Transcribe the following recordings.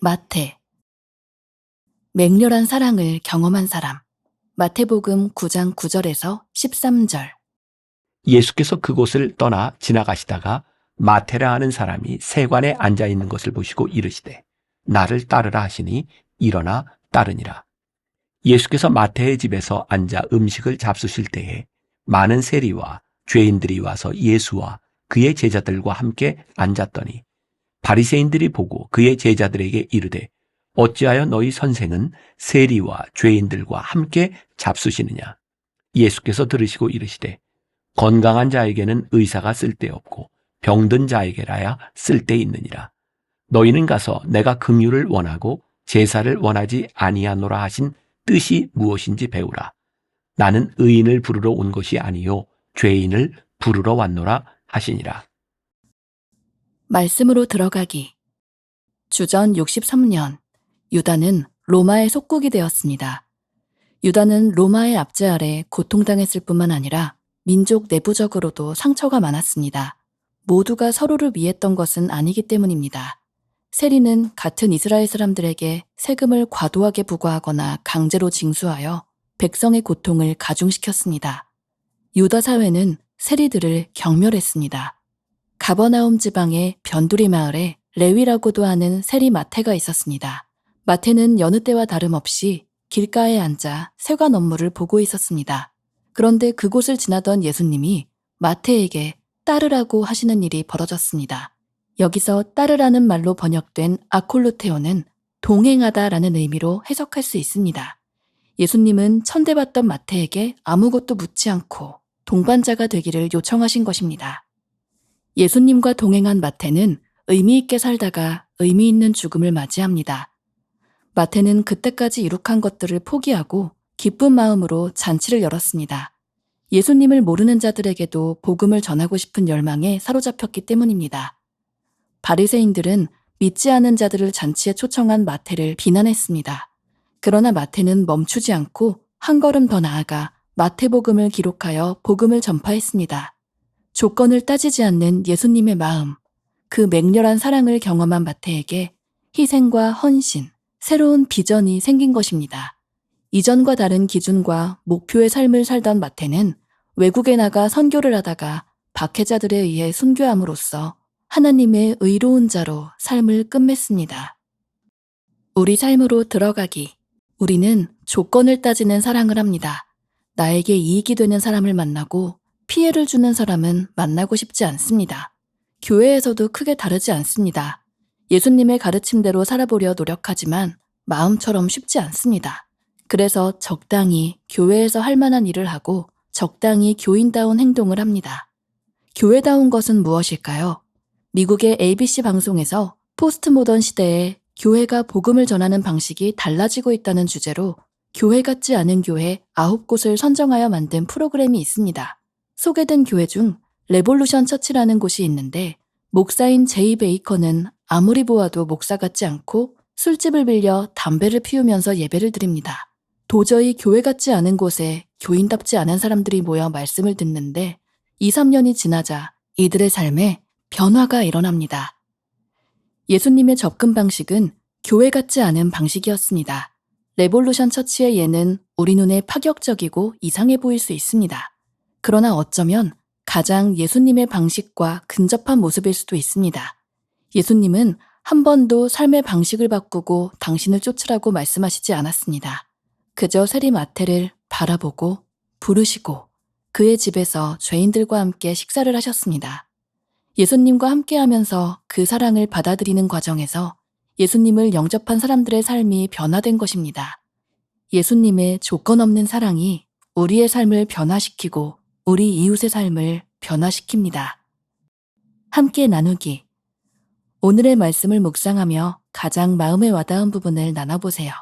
마태. 맹렬한 사랑을 경험한 사람. 마태복음 9장 9절에서 13절. 예수께서 그곳을 떠나 지나가시다가 마테라 하는 사람이 세관에 앉아 있는 것을 보시고 이르시되 나를 따르라 하시니 일어나 따르니라. 예수께서 마태의 집에서 앉아 음식을 잡수실 때에 많은 세리와 죄인들이 와서 예수와 그의 제자들과 함께 앉았더니 바리새인들이 보고 그의 제자들에게 이르되 어찌하여 너희 선생은 세리와 죄인들과 함께 잡수시느냐. 예수께서 들으시고 이르시되 건강한 자에게는 의사가 쓸데없고 병든 자에게라야 쓸데있느니라. 너희는 가서 내가 긍휼을 원하고 제사를 원하지 아니하노라 하신 뜻이 무엇인지 배우라. 나는 의인을 부르러 온 것이 아니요 죄인을 부르러 왔노라 하시니라. 말씀으로 들어가기. 주전 63년, 유다는 로마의 속국이 되었습니다. 유다는 로마의 압제 아래 고통당했을 뿐만 아니라 민족 내부적으로도 상처가 많았습니다. 모두가 서로를 위했던 것은 아니기 때문입니다. 세리는 같은 이스라엘 사람들에게 세금을 과도하게 부과하거나 강제로 징수하여 백성의 고통을 가중시켰습니다. 유다 사회는 세리들을 경멸했습니다. 가버나움 지방의 변두리 마을에 레위라고도 하는 세리 마태가 있었습니다. 마태는 여느 때와 다름없이 길가에 앉아 세관 업무를 보고 있었습니다. 그런데 그곳을 지나던 예수님이 마태에게 따르라고 하시는 일이 벌어졌습니다. 여기서 따르라는 말로 번역된 아콜루테오는 동행하다라는 의미로 해석할 수 있습니다. 예수님은 천대받던 마태에게 아무것도 묻지 않고 동반자가 되기를 요청하신 것입니다. 예수님과 동행한 마태는 의미 있게 살다가 의미 있는 죽음을 맞이합니다. 마태는 그때까지 이룩한 것들을 포기하고 기쁜 마음으로 잔치를 열었습니다. 예수님을 모르는 자들에게도 복음을 전하고 싶은 열망에 사로잡혔기 때문입니다. 바리새인들은 믿지 않은 자들을 잔치에 초청한 마태를 비난했습니다. 그러나 마태는 멈추지 않고 한 걸음 더 나아가 마태복음을 기록하여 복음을 전파했습니다. 조건을 따지지 않는 예수님의 마음, 그 맹렬한 사랑을 경험한 마태에게 희생과 헌신, 새로운 비전이 생긴 것입니다. 이전과 다른 기준과 목표의 삶을 살던 마태는 외국에 나가 선교를 하다가 박해자들에 의해 순교함으로써 하나님의 의로운 자로 삶을 끝맺습니다. 우리 삶으로 들어가기. 우리는 조건을 따지는 사랑을 합니다. 나에게 이익이 되는 사람을 만나고 피해를 주는 사람은 만나고 싶지 않습니다. 교회에서도 크게 다르지 않습니다. 예수님의 가르침대로 살아보려 노력하지만 마음처럼 쉽지 않습니다. 그래서 적당히 교회에서 할 만한 일을 하고 적당히 교인다운 행동을 합니다. 교회다운 것은 무엇일까요? 미국의 ABC 방송에서 포스트 모던 시대에 교회가 복음을 전하는 방식이 달라지고 있다는 주제로 교회 같지 않은 교회 9곳을 선정하여 만든 프로그램이 있습니다. 소개된 교회 중 레볼루션 처치라는 곳이 있는데 목사인 제이 베이커는 아무리 보아도 목사 같지 않고 술집을 빌려 담배를 피우면서 예배를 드립니다. 도저히 교회 같지 않은 곳에 교인답지 않은 사람들이 모여 말씀을 듣는데 2, 3년이 지나자 이들의 삶에 변화가 일어납니다. 예수님의 접근 방식은 교회 같지 않은 방식이었습니다. 레볼루션 처치의 예는 우리 눈에 파격적이고 이상해 보일 수 있습니다. 그러나 어쩌면 가장 예수님의 방식과 근접한 모습일 수도 있습니다. 예수님은 한 번도 삶의 방식을 바꾸고 당신을 쫓으라고 말씀하시지 않았습니다. 그저 세리 마태를 바라보고 부르시고 그의 집에서 죄인들과 함께 식사를 하셨습니다. 예수님과 함께하면서 그 사랑을 받아들이는 과정에서 예수님을 영접한 사람들의 삶이 변화된 것입니다. 예수님의 조건 없는 사랑이 우리의 삶을 변화시키고 우리 이웃의 삶을 변화시킵니다. 함께 나누기. 오늘의 말씀을 묵상하며 가장 마음에 와닿은 부분을 나눠보세요.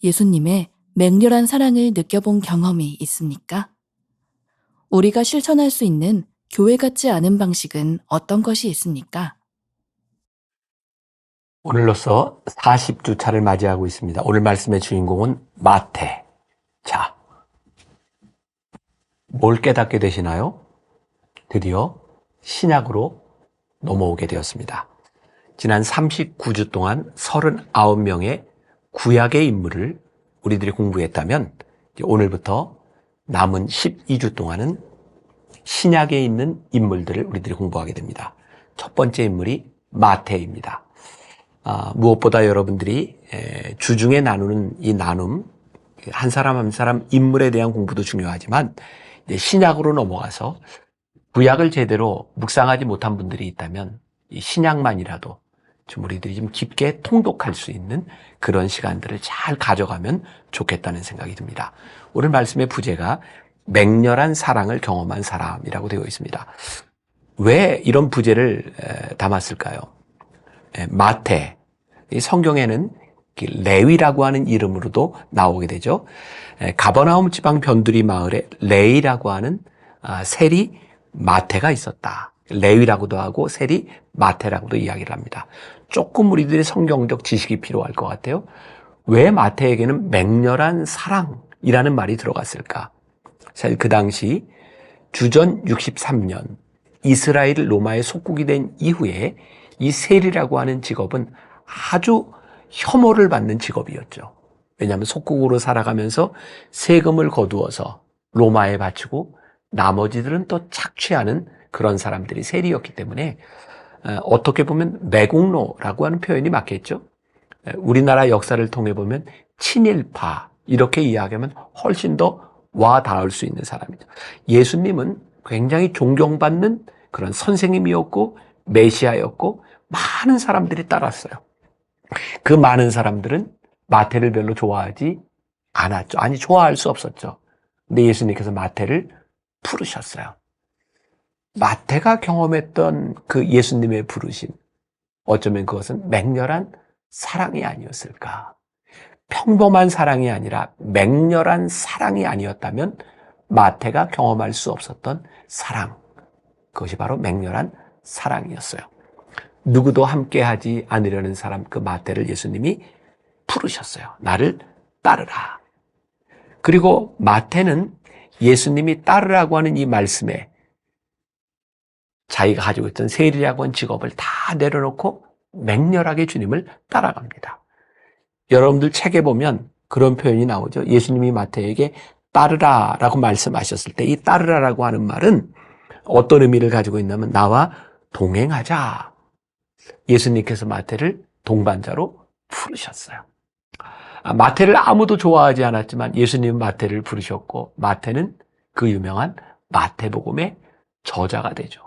예수님의 맹렬한 사랑을 느껴본 경험이 있습니까? 우리가 실천할 수 있는 교회 같지 않은 방식은 어떤 것이 있습니까? 오늘로써 40주차를 맞이하고 있습니다. 오늘 말씀의 주인공은 마태. 자, 뭘 깨닫게 되시나요? 드디어 신약으로 넘어오게 되었습니다. 지난 39주 동안 39명의 구약의 인물을 우리들이 공부했다면 오늘부터 남은 12주 동안은 신약에 있는 인물들을 우리들이 공부하게 됩니다. 첫 번째 인물이 마태입니다. 무엇보다 여러분들이 주중에 나누는 이 나눔, 한 사람 한 사람 인물에 대한 공부도 중요하지만 이제 신약으로 넘어가서 구약을 제대로 묵상하지 못한 분들이 있다면 이 신약만이라도 좀 우리들이 좀 깊게 통독할 수 있는 그런 시간들을 잘 가져가면 좋겠다는 생각이 듭니다. 오늘 말씀의 부제가 맹렬한 사랑을 경험한 사람이라고 되어 있습니다. 왜 이런 부제를 담았을까요? 마태, 이 성경에는 레위라고 하는 이름으로도 나오게 되죠. 가버나움 지방 변두리 마을에 레위라고 하는 세리 마태가 있었다. 레위라고도 하고 세리 마태라고도 이야기를 합니다. 조금 우리들의 성경적 지식이 필요할 것 같아요. 왜 마태에게는 맹렬한 사랑이라는 말이 들어갔을까? 사실 그 당시 주전 63년 이스라엘이 로마의 속국이 된 이후에 이 세리라고 하는 직업은 아주 혐오를 받는 직업이었죠. 왜냐하면 속국으로 살아가면서 세금을 거두어서 로마에 바치고 나머지들은 또 착취하는 그런 사람들이 세리였기 때문에 어떻게 보면 매국노라고 하는 표현이 맞겠죠. 우리나라 역사를 통해 보면 친일파 이렇게 이야기하면 훨씬 더 와 닿을 수 있는 사람이죠. 예수님은 굉장히 존경받는 그런 선생님이었고 메시아였고 많은 사람들이 따랐어요. 그 많은 사람들은 마태를 별로 좋아하지 않았죠. 아니, 좋아할 수 없었죠. 근데 예수님께서 마태를 부르셨어요. 마태가 경험했던 그 예수님의 부르심, 어쩌면 그것은 맹렬한 사랑이 아니었을까. 평범한 사랑이 아니라 맹렬한 사랑이 아니었다면 마태가 경험할 수 없었던 사랑, 그것이 바로 맹렬한 사랑이었어요. 누구도 함께하지 않으려는 사람, 그 마태를 예수님이 부르셨어요. 나를 따르라. 그리고 마태는 예수님이 따르라고 하는 이 말씀에 자기가 가지고 있던 세리라고 하는 직업을 다 내려놓고 맹렬하게 주님을 따라갑니다. 여러분들 책에 보면 그런 표현이 나오죠. 예수님이 마태에게 따르라라고 말씀하셨을 때 이 따르라라고 하는 말은 어떤 의미를 가지고 있냐면 나와 동행하자. 예수님께서 마태를 동반자로 부르셨어요. 마태를 아무도 좋아하지 않았지만 예수님은 마태를 부르셨고 마태는 그 유명한 마태복음의 저자가 되죠.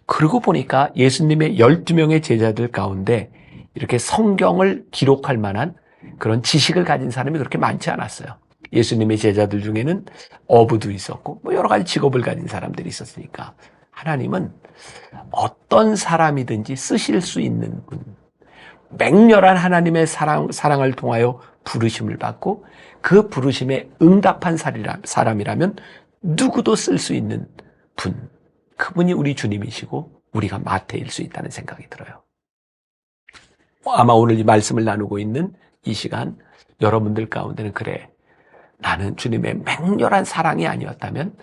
그러고 보니까 예수님의 12명의 제자들 가운데 이렇게 성경을 기록할 만한 그런 지식을 가진 사람이 그렇게 많지 않았어요. 예수님의 제자들 중에는 어부도 있었고 여러 가지 직업을 가진 사람들이 있었으니까 하나님은 어떤 사람이든지 쓰실 수 있는 분, 맹렬한 하나님의 사랑을 통하여 부르심을 받고 그 부르심에 응답한 사람이라면 누구도 쓸 수 있는 분, 그분이 우리 주님이시고 우리가 마태일 수 있다는 생각이 들어요. 아마 오늘 이 말씀을 나누고 있는 이 시간 여러분들 가운데는 그래, 나는 주님의 맹렬한 사랑이 아니었다면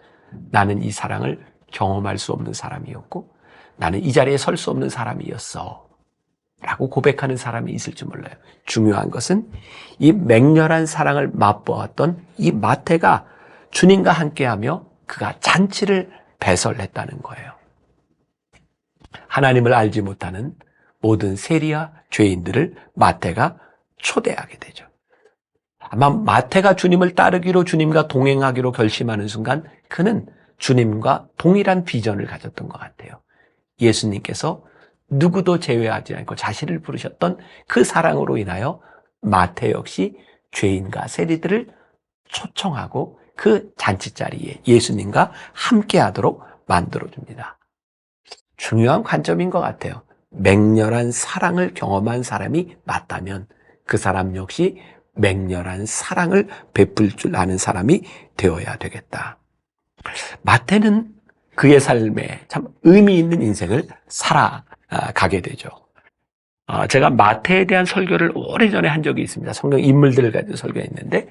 나는 이 사랑을 경험할 수 없는 사람이었고 나는 이 자리에 설 수 없는 사람이었어 라고 고백하는 사람이 있을지 몰라요. 중요한 것은 이 맹렬한 사랑을 맛보았던 이 마태가 주님과 함께하며 그가 잔치를 배설했다는 거예요. 하나님을 알지 못하는 모든 세리와 죄인들을 마태가 초대하게 되죠. 아마 마태가 주님을 따르기로 주님과 동행하기로 결심하는 순간 그는 주님과 동일한 비전을 가졌던 것 같아요. 예수님께서 누구도 제외하지 않고 자신을 부르셨던 그 사랑으로 인하여 마태 역시 죄인과 세리들을 초청하고 그 잔치자리에 예수님과 함께하도록 만들어줍니다. 중요한 관점인 것 같아요. 맹렬한 사랑을 경험한 사람이 맞다면 그 사람 역시 맹렬한 사랑을 베풀 줄 아는 사람이 되어야 되겠다. 마태는 그의 삶에 참 의미 있는 인생을 살아가게 되죠. 제가 마태에 대한 설교를 오래전에 한 적이 있습니다. 성경 인물들을 가지고 설교했는데,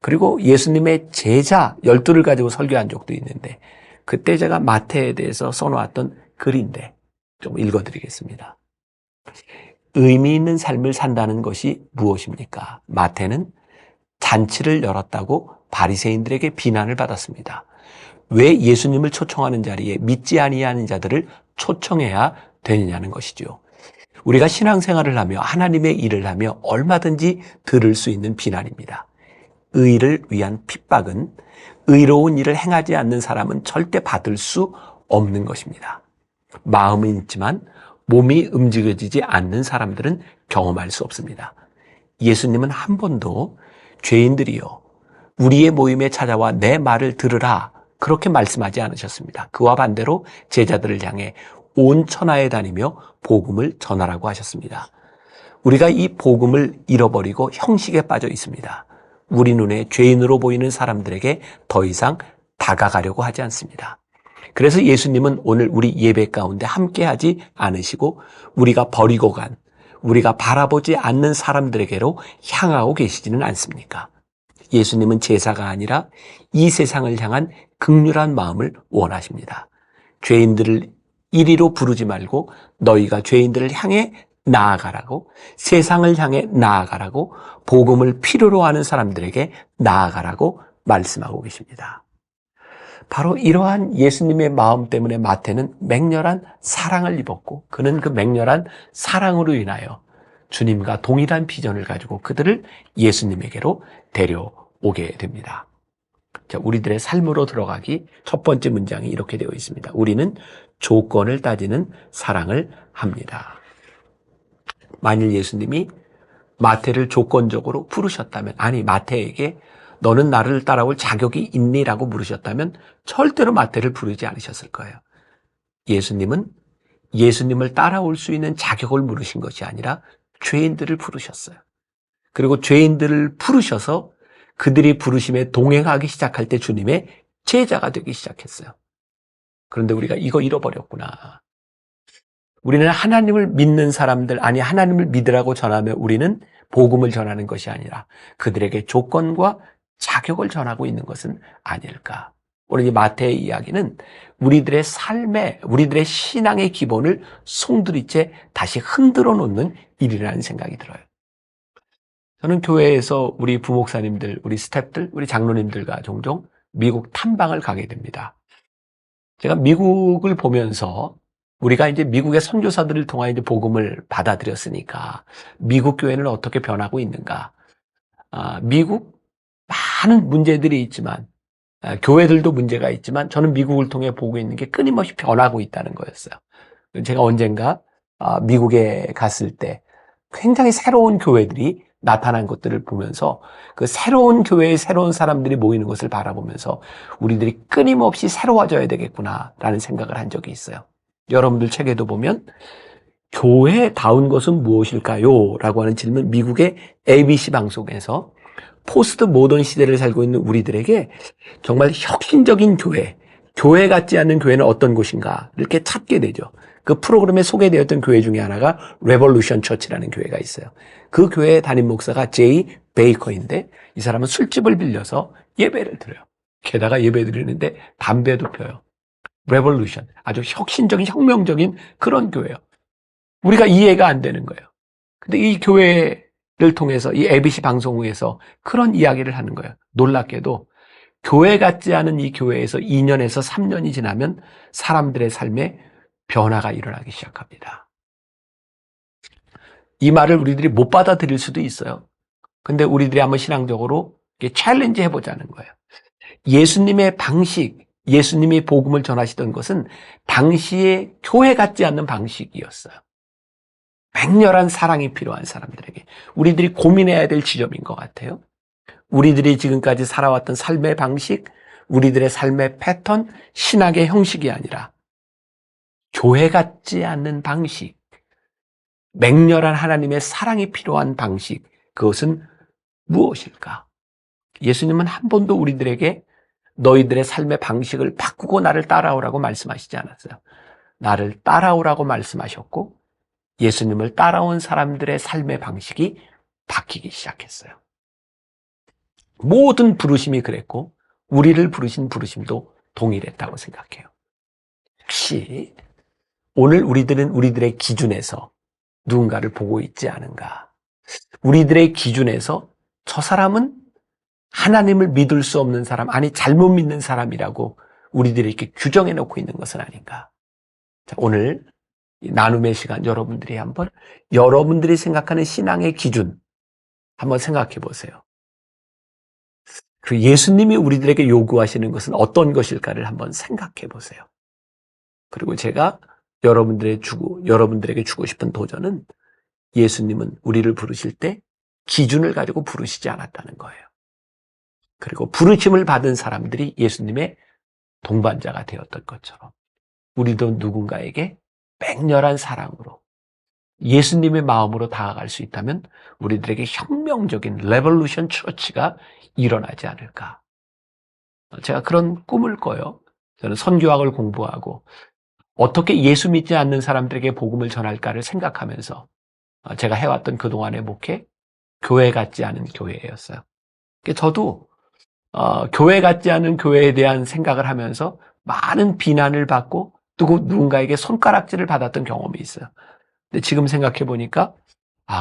그리고 예수님의 제자 12를 가지고 설교한 적도 있는데, 그때 제가 마태에 대해서 써놓았던 글인데 좀 읽어드리겠습니다. 의미 있는 삶을 산다는 것이 무엇입니까? 마태는 잔치를 열었다고 바리새인들에게 비난을 받았습니다. 왜 예수님을 초청하는 자리에 믿지 아니하는 자들을 초청해야 되느냐는 것이죠. 우리가 신앙생활을 하며 하나님의 일을 하며 얼마든지 들을 수 있는 비난입니다. 의를 위한 핍박은 의로운 일을 행하지 않는 사람은 절대 받을 수 없는 것입니다. 마음은 있지만 몸이 움직여지지 않는 사람들은 경험할 수 없습니다. 예수님은 한 번도 죄인들이여 우리의 모임에 찾아와 내 말을 들으라 그렇게 말씀하지 않으셨습니다. 그와 반대로 제자들을 향해 온 천하에 다니며 복음을 전하라고 하셨습니다. 우리가 이 복음을 잃어버리고 형식에 빠져 있습니다. 우리 눈에 죄인으로 보이는 사람들에게 더 이상 다가가려고 하지 않습니다. 그래서 예수님은 오늘 우리 예배 가운데 함께하지 않으시고 우리가 버리고 간, 우리가 바라보지 않는 사람들에게로 향하고 계시지는 않습니까? 예수님은 제사가 아니라 이 세상을 향한 긍휼한 마음을 원하십니다. 죄인들을 이리로 부르지 말고 너희가 죄인들을 향해 나아가라고, 세상을 향해 나아가라고, 복음을 필요로 하는 사람들에게 나아가라고 말씀하고 계십니다. 바로 이러한 예수님의 마음 때문에 마태는 맹렬한 사랑을 입었고 그는 그 맹렬한 사랑으로 인하여 주님과 동일한 비전을 가지고 그들을 예수님에게로 데려오게 됩니다. 자, 우리들의 삶으로 들어가기 첫 번째 문장이 이렇게 되어 있습니다. 우리는 조건을 따지는 사랑을 합니다. 만일 예수님이 마태를 조건적으로 부르셨다면, 아니 마태에게 너는 나를 따라올 자격이 있니? 라고 물으셨다면 절대로 마태를 부르지 않으셨을 거예요. 예수님은 예수님을 따라올 수 있는 자격을 물으신 것이 아니라 죄인들을 부르셨어요. 그리고 죄인들을 부르셔서 그들이 부르심에 동행하기 시작할 때 주님의 제자가 되기 시작했어요. 그런데 우리가 이거 잃어버렸구나. 우리는 하나님을 믿는 사람들, 아니 하나님을 믿으라고 전하며 우리는 복음을 전하는 것이 아니라 그들에게 조건과 자격을 전하고 있는 것은 아닐까. 오늘 이 마태의 이야기는 우리들의 삶에, 우리들의 신앙의 기본을 송두리째 다시 흔들어 놓는 일이라는 생각이 들어요. 저는 교회에서 우리 부목사님들, 우리 스태프들, 우리 장로님들과 종종 미국 탐방을 가게 됩니다. 제가 미국을 보면서 우리가 이제 미국의 선교사들을 통하여 이제 복음을 받아들였으니까 미국 교회는 어떻게 변하고 있는가? 미국 많은 문제들이 있지만 교회들도 문제가 있지만 저는 미국을 통해 보고 있는 게 끊임없이 변하고 있다는 거였어요. 제가 언젠가 미국에 갔을 때 굉장히 새로운 교회들이 나타난 것들을 보면서 그 새로운 교회에 새로운 사람들이 모이는 것을 바라보면서 우리들이 끊임없이 새로워져야 되겠구나라는 생각을 한 적이 있어요. 여러분들 책에도 보면 교회다운 것은 무엇일까요? 라고 하는 질문, 미국의 ABC 방송에서 포스트 모던 시대를 살고 있는 우리들에게 정말 혁신적인 교회 같지 않은 교회는 어떤 곳인가 이렇게 찾게 되죠. 그 프로그램에 소개되었던 교회 중에 하나가 레볼루션 처치라는 교회가 있어요. 그 교회 담임 목사가 제이 베이커인데 이 사람은 술집을 빌려서 예배를 드려요. 게다가 예배 드리는데 담배도 펴요. 레볼루션, 아주 혁신적인 혁명적인 그런 교회예요. 우리가 이해가 안 되는 거예요. 근데 이 교회를 통해서 이 ABC 방송국에서 그런 이야기를 하는 거예요. 놀랍게도 교회 같지 않은 이 교회에서 2년에서 3년이 지나면 사람들의 삶에 변화가 일어나기 시작합니다. 이 말을 우리들이 못 받아들일 수도 있어요. 근데 우리들이 한번 신앙적으로 챌린지 해보자는 거예요. 예수님의 방식, 예수님이 복음을 전하시던 것은 당시의 교회 같지 않는 방식이었어요. 맹렬한 사랑이 필요한 사람들에게 우리들이 고민해야 될 지점인 것 같아요. 우리들이 지금까지 살아왔던 삶의 방식, 우리들의 삶의 패턴, 신학의 형식이 아니라 교회 같지 않는 방식, 맹렬한 하나님의 사랑이 필요한 방식, 그것은 무엇일까? 예수님은 한 번도 우리들에게 너희들의 삶의 방식을 바꾸고 나를 따라오라고 말씀하시지 않았어요. 나를 따라오라고 말씀하셨고 예수님을 따라온 사람들의 삶의 방식이 바뀌기 시작했어요. 모든 부르심이 그랬고 우리를 부르신 부르심도 동일했다고 생각해요. 혹시 오늘 우리들은 우리들의 기준에서 누군가를 보고 있지 않은가? 우리들의 기준에서 저 사람은 하나님을 믿을 수 없는 사람, 아니 잘못 믿는 사람이라고 우리들이 이렇게 규정해 놓고 있는 것은 아닌가? 자, 오늘 이 나눔의 시간 여러분들이 한번 여러분들이 생각하는 신앙의 기준 한번 생각해 보세요. 그 예수님이 우리들에게 요구하시는 것은 어떤 것일까를 한번 생각해 보세요. 그리고 제가 여러분들에게 주고 싶은 도전은 예수님은 우리를 부르실 때 기준을 가지고 부르시지 않았다는 거예요. 그리고 부르심을 받은 사람들이 예수님의 동반자가 되었던 것처럼 우리도 누군가에게 맹렬한 사랑으로 예수님의 마음으로 다가갈 수 있다면 우리들에게 혁명적인 레볼루션 처치가 일어나지 않을까. 제가 그런 꿈을 꿔요. 저는 선교학을 공부하고 어떻게 예수 믿지 않는 사람들에게 복음을 전할까를 생각하면서 제가 해왔던 그동안의 목회, 교회 같지 않은 교회였어요. 저도 교회 같지 않은 교회에 대한 생각을 하면서 많은 비난을 받고 또 누군가에게 손가락질을 받았던 경험이 있어요. 근데 지금 생각해 보니까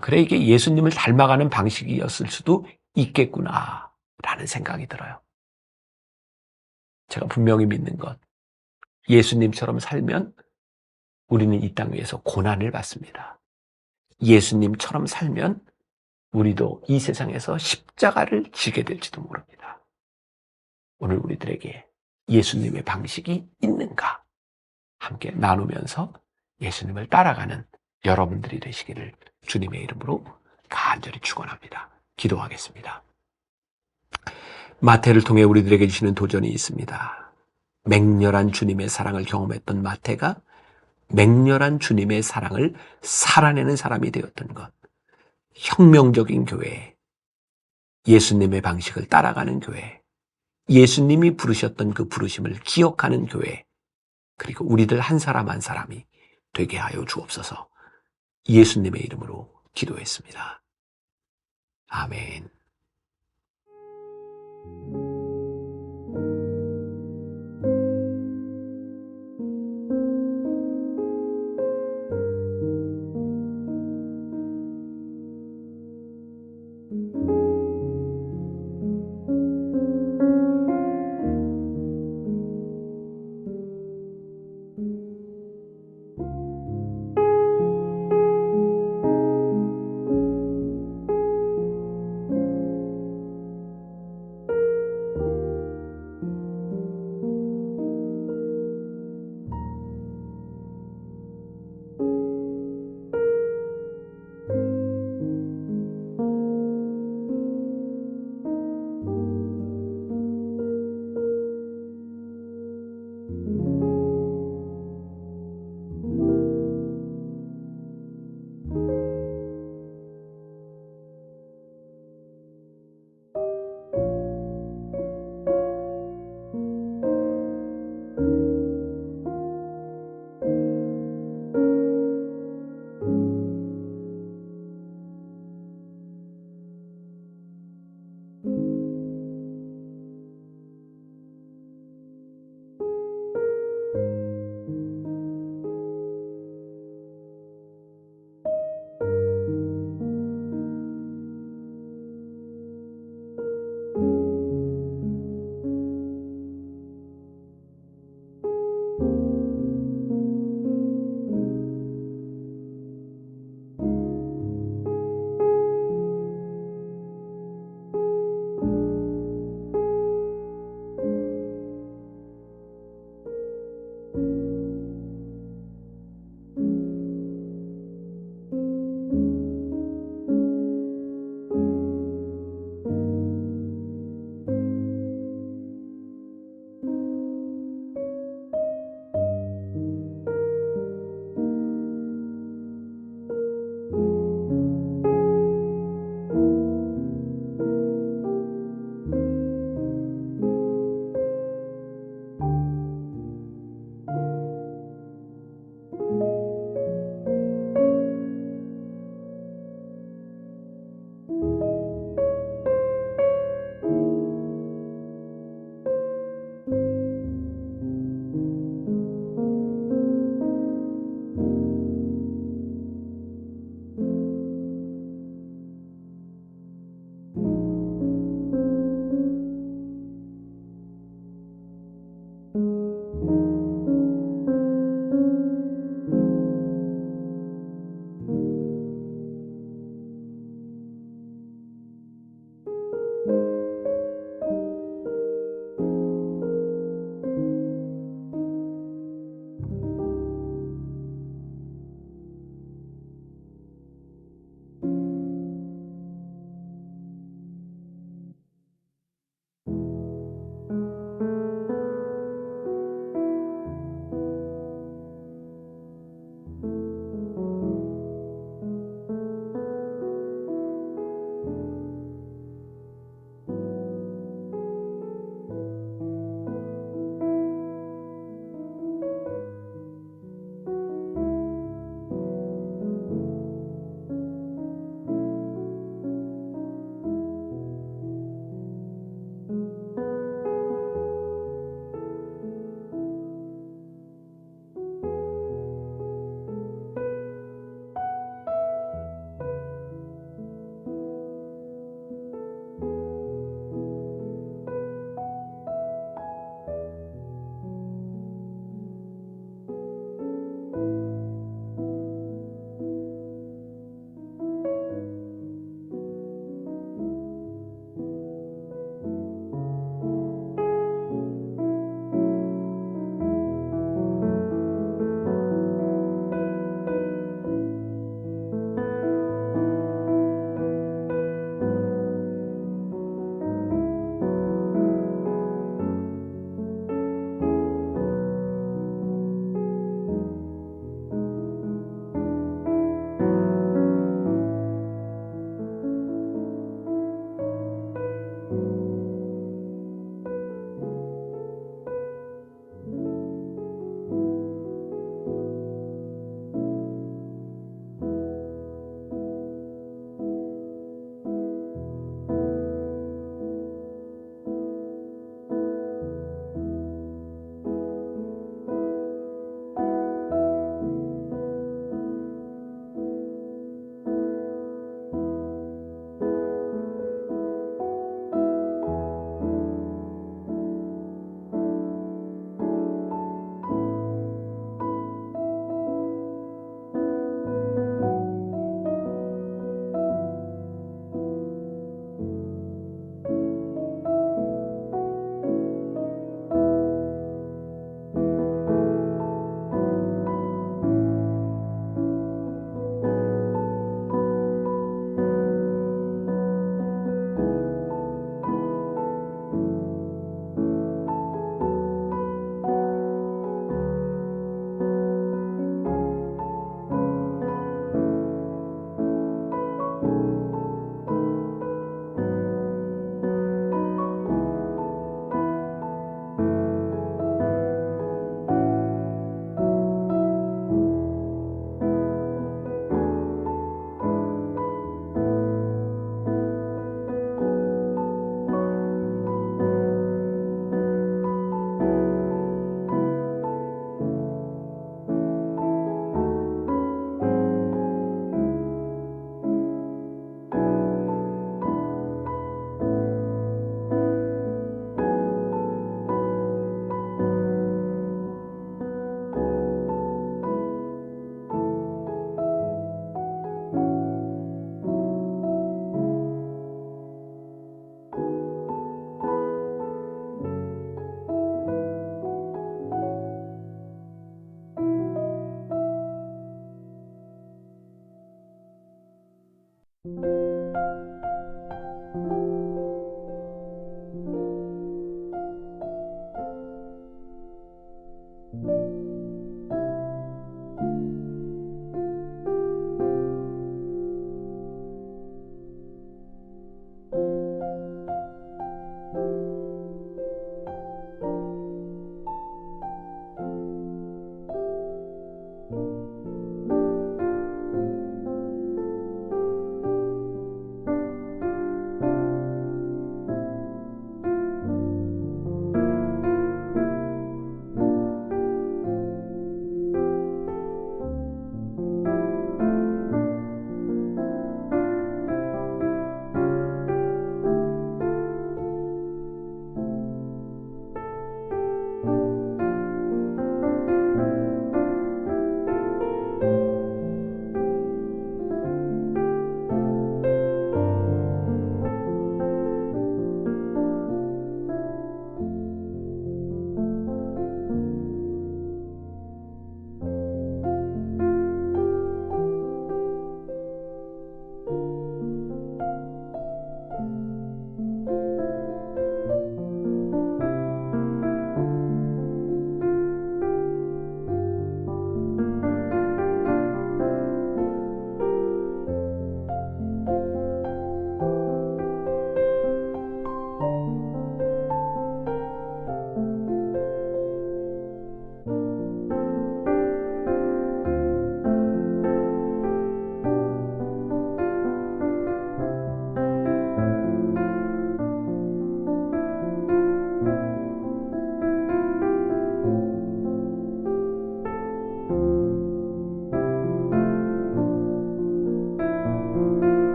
그래 이게 예수님을 닮아가는 방식이었을 수도 있겠구나 라는 생각이 들어요. 제가 분명히 믿는 것, 예수님처럼 살면 우리는 이 땅 위에서 고난을 받습니다. 예수님처럼 살면 우리도 이 세상에서 십자가를 지게 될지도 모릅니다. 오늘 우리들에게 예수님의 방식이 있는가? 함께 나누면서 예수님을 따라가는 여러분들이 되시기를 주님의 이름으로 간절히 축원합니다. 기도하겠습니다. 마태를 통해 우리들에게 주시는 도전이 있습니다. 맹렬한 주님의 사랑을 경험했던 마태가 맹렬한 주님의 사랑을 살아내는 사람이 되었던 것. 혁명적인 교회, 예수님의 방식을 따라가는 교회, 예수님이 부르셨던 그 부르심을 기억하는 교회, 그리고 우리들 한 사람 한 사람이 되게 하여 주옵소서. 예수님의 이름으로 기도했습니다. 아멘.